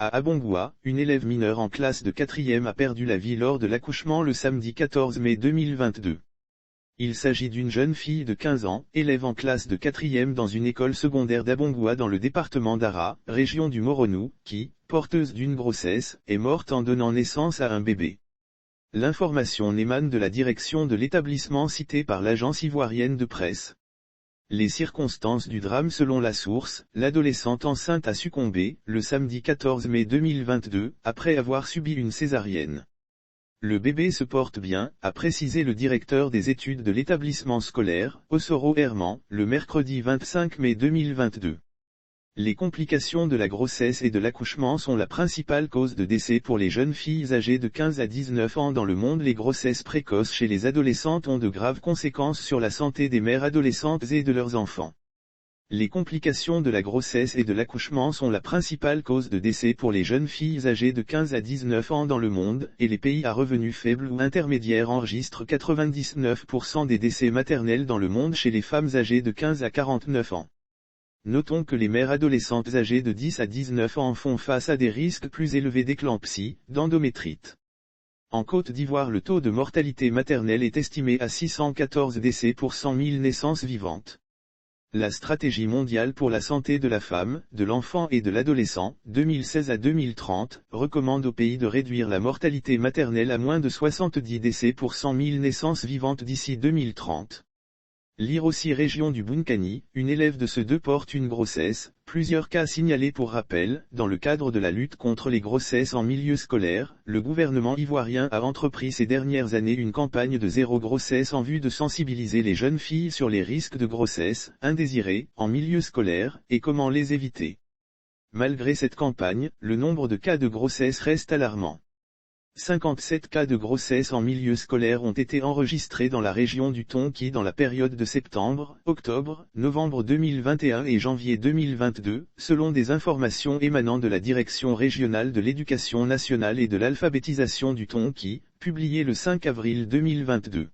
À Abongua, une élève mineure en classe de 4e a perdu la vie lors de l'accouchement le samedi 14 mai 2022. Il s'agit d'une jeune fille de 15 ans, élève en classe de 4e dans une école secondaire d'Abongua dans le département d'Ara, région du Moronou, qui, porteuse d'une grossesse, est morte en donnant naissance à un bébé. L'information émane de la direction de l'établissement cité par l'agence ivoirienne de presse. Les circonstances du drame selon la source, l'adolescente enceinte a succombé, le samedi 14 mai 2022, après avoir subi une césarienne. Le bébé se porte bien, a précisé le directeur des études de l'établissement scolaire, Osoro Herman, le mercredi 25 mai 2022. Les complications de la grossesse et de l'accouchement sont la principale cause de décès pour les jeunes filles âgées de 15 à 19 ans dans le monde. Les grossesses précoces chez les adolescentes ont de graves conséquences sur la santé des mères adolescentes et de leurs enfants. Les complications de la grossesse et de l'accouchement sont la principale cause de décès pour les jeunes filles âgées de 15 à 19 ans dans le monde, et les pays à revenus faibles ou intermédiaires enregistrent 99% des décès maternels dans le monde chez les femmes âgées de 15 à 49 ans. Notons que les mères adolescentes âgées de 10 à 19 ans font face à des risques plus élevés d'éclampsie, d'endométrite. En Côte d'Ivoire, le taux de mortalité maternelle est estimé à 614 décès pour 100 000 naissances vivantes. La stratégie mondiale pour la santé de la femme, de l'enfant et de l'adolescent, 2016 à 2030, recommande au pays de réduire la mortalité maternelle à moins de 70 décès pour 100 000 naissances vivantes d'ici 2030. Lire aussi région du Bunkani, une élève de CE2 porte une grossesse, plusieurs cas signalés pour rappel, dans le cadre de la lutte contre les grossesses en milieu scolaire, le gouvernement ivoirien a entrepris ces dernières années une campagne de zéro grossesse en vue de sensibiliser les jeunes filles sur les risques de grossesse, indésirée, en milieu scolaire, et comment les éviter. Malgré cette campagne, le nombre de cas de grossesse reste alarmant. 57 cas de grossesse en milieu scolaire ont été enregistrés dans la région du Tonki dans la période de septembre, octobre, novembre 2021 et janvier 2022, selon des informations émanant de la Direction régionale de l'éducation nationale et de l'alphabétisation du Tonki, publiées le 5 avril 2022.